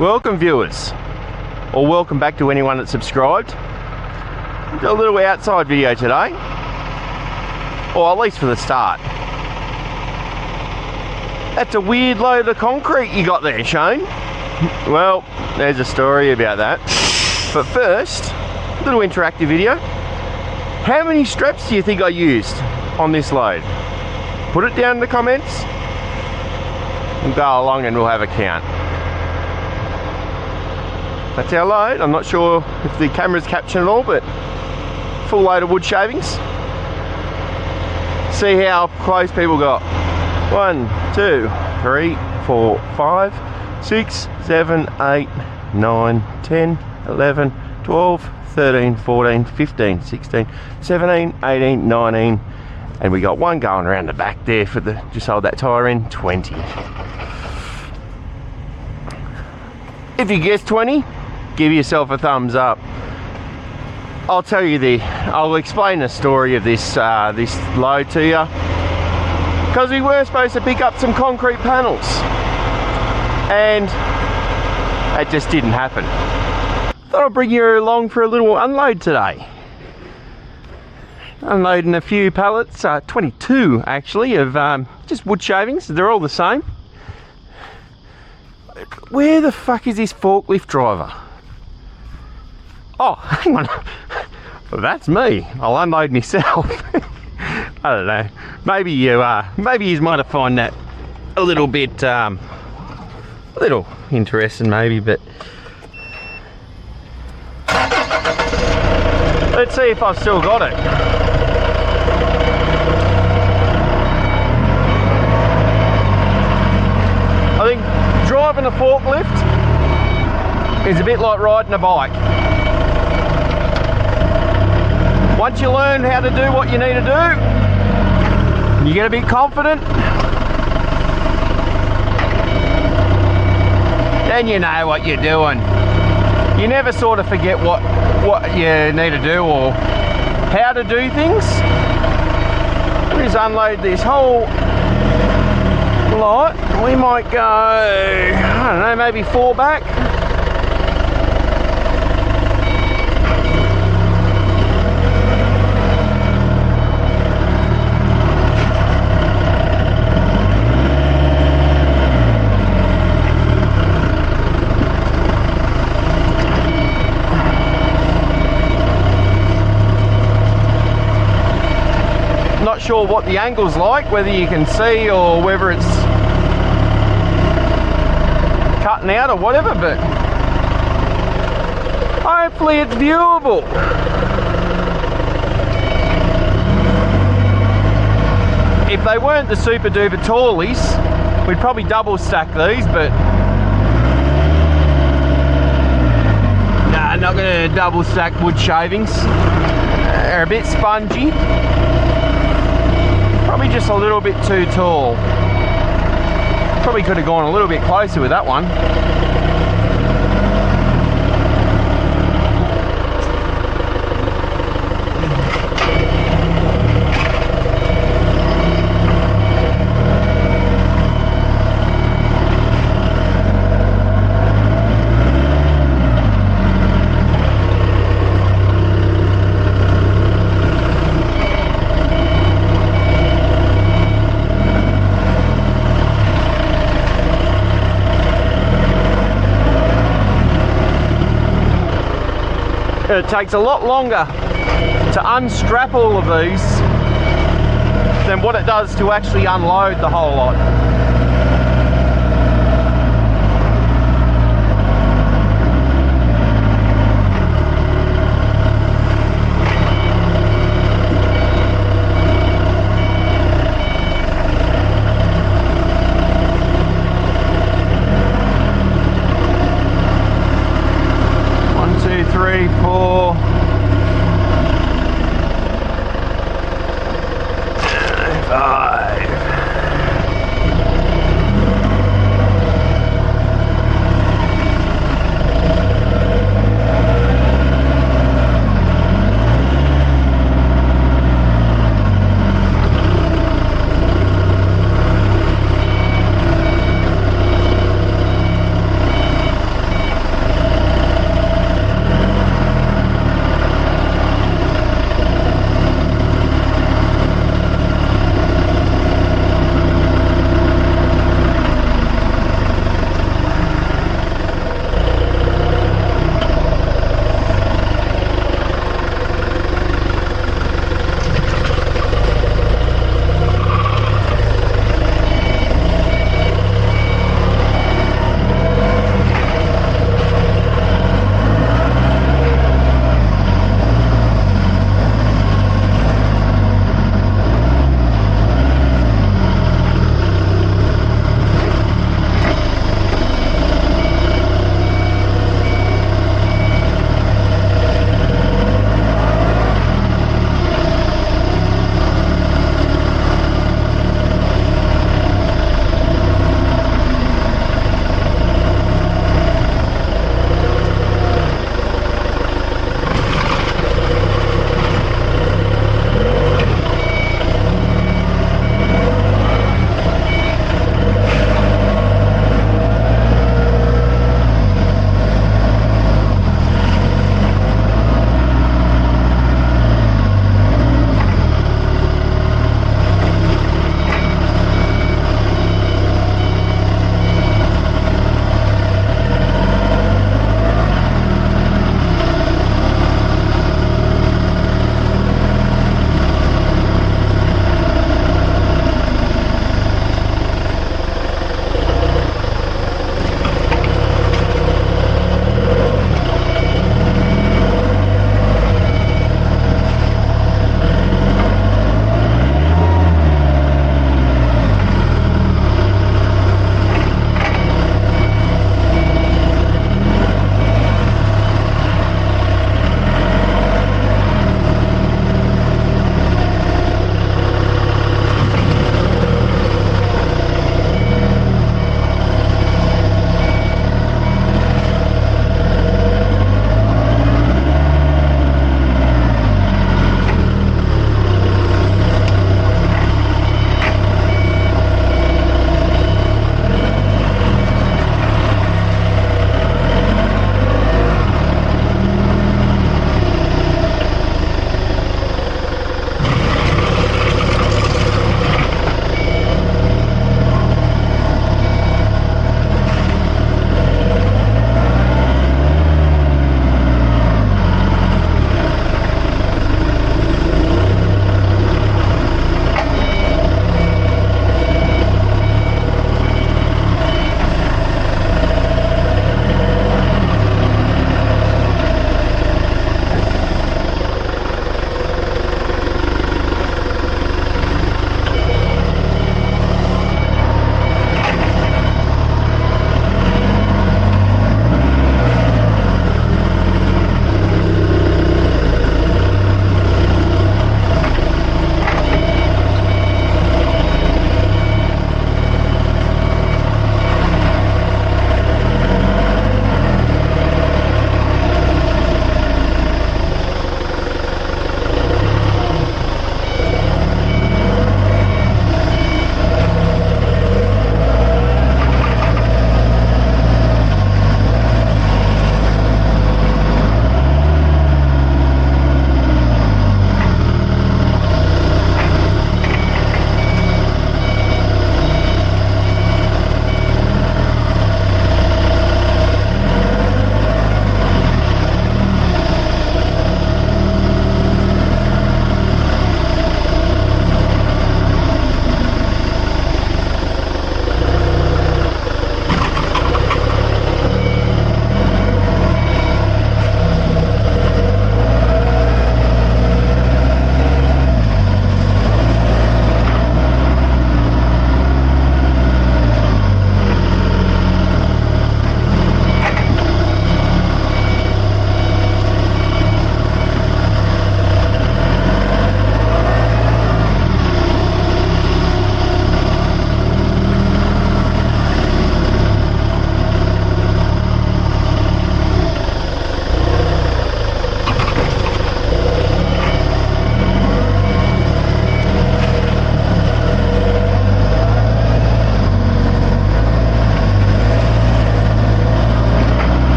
Welcome viewers, or welcome back to anyone that's subscribed. Got a little outside video today, or at least for the start. That's a weird load of concrete you got there, Shane. Well, there's a story about that. But first, a little interactive video. How many straps do you think I used on this load? Put it down in the comments. We'll go along and we'll have a count. That's our load. I'm not sure if the camera's capturing it all, but full load of wood shavings. See how close people got. 1, 2, 3, 4, 5, 6, 7, 8, 9, 10, 11, 12, 13, 14, 15, 16, 17, 18, 19, and we got one going around the back there for the, just hold that tire in, 20. If you guessed 20, give yourself a thumbs up. I'll explain the story of this this load to you, because we were supposed to pick up some concrete panels and it just didn't happen. Thought I'd bring you along for a little unload today. Unloading a few pallets, 22 actually, of just wood shavings. They're all the same. Where the fuck is this forklift driver? Oh, hang on. Well, that's me. I'll unload myself. I don't know. Maybe you might have found that a little bit, little interesting maybe, but let's see if I've still got it. I think driving a forklift is a bit like riding a bike. Once you learn how to do what you need to do, you get a bit confident, then you know what you're doing. You never sort of forget what you need to do or how to do things. We just unload this whole lot. We might go, I don't know, maybe 4 back. Not sure what the angle's like, whether you can see or whether it's cutting out or whatever, but hopefully it's viewable. If they weren't the super duper tallies, we'd probably double stack these, but nah, not gonna double stack wood shavings. They're a bit spongy. Probably just a little bit too tall. Probably could have gone a little bit closer with that one. It takes a lot longer to unstrap all of these than what it does to actually unload the whole lot.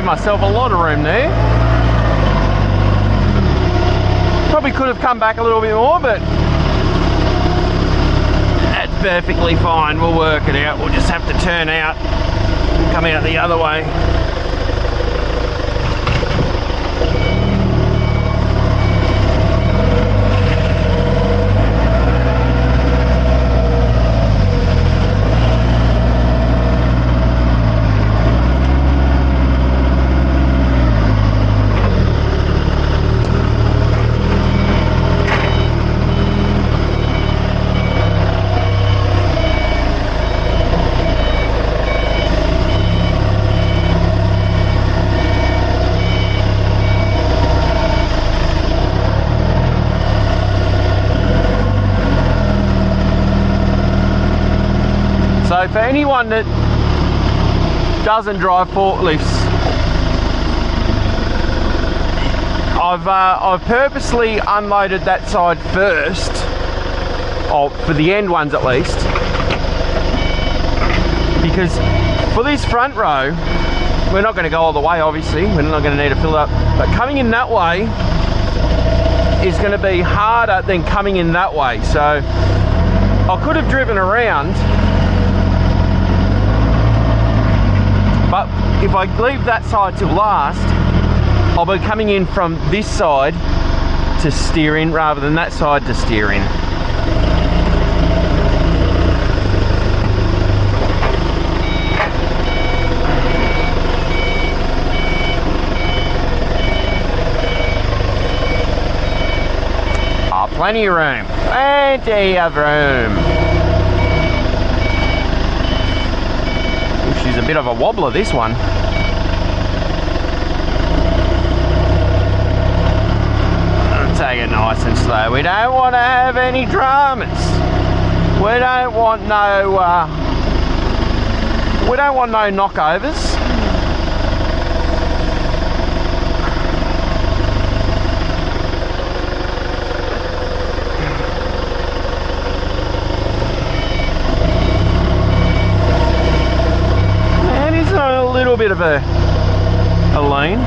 gave myself a lot of room there. Probably could have come back a little bit more, but that's perfectly fine. We'll work it out. We'll just have to turn out and come out the other way. So for anyone that doesn't drive forklifts, I've purposely unloaded that side first, or for the end ones at least, because for this front row, we're not going to go all the way obviously, we're not going to need to fill up, but coming in that way is going to be harder than coming in that way. So I could have driven around, but if I leave that side till last, I'll be coming in from this side to steer in rather than that side to steer in. Oh, plenty of room. Plenty of room. She's a bit of a wobbler, this one. I'll take it nice and slow. We don't want to have any dramas. We don't want no knockovers. A little bit of a lane.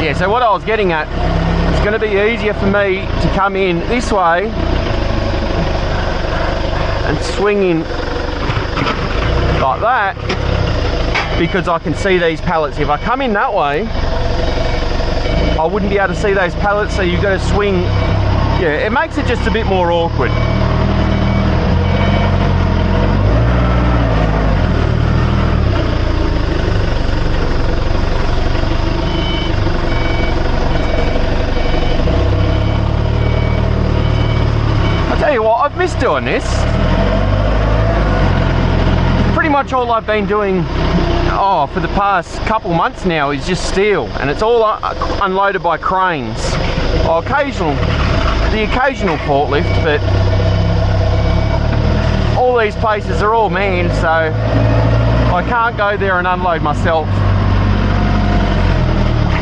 Yeah, so what I was getting at, it's going to be easier for me to come in this way and swing in like that, because I can see these pallets. If I come in that way, I wouldn't be able to see those pallets, so you've got to swing. Yeah, it makes it just a bit more awkward. I'll tell you what, I've missed doing this. Pretty much all I've been doing for the past couple months now is just steel, and it's all unloaded by cranes, or the occasional forklift, but all these places are all manned, so I can't go there and unload myself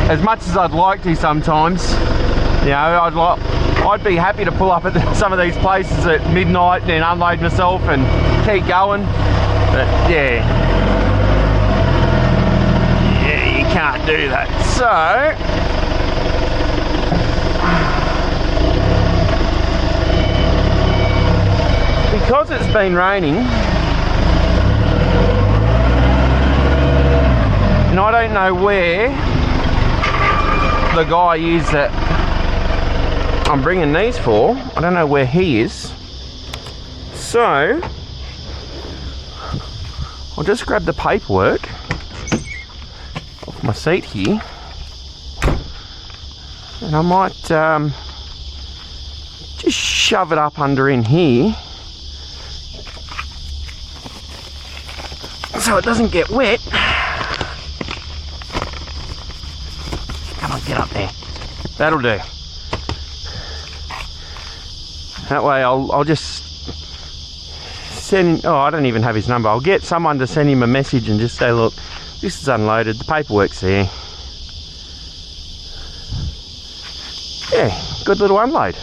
as much as I'd like to sometimes. You know, I'd be happy to pull up at some of these places at midnight and unload myself and keep going, but yeah, you can't do that. So because it's been raining and I don't know where the guy is that I'm bringing these for, I don't know where he is, so I'll just grab the paperwork off my seat here, and I might just shove it up under in here so it doesn't get wet. Come on, get up there. That'll do. That way I'll just send, I don't even have his number. I'll get someone to send him a message and just say, look, this is unloaded, the paperwork's there. yeah, good little unload.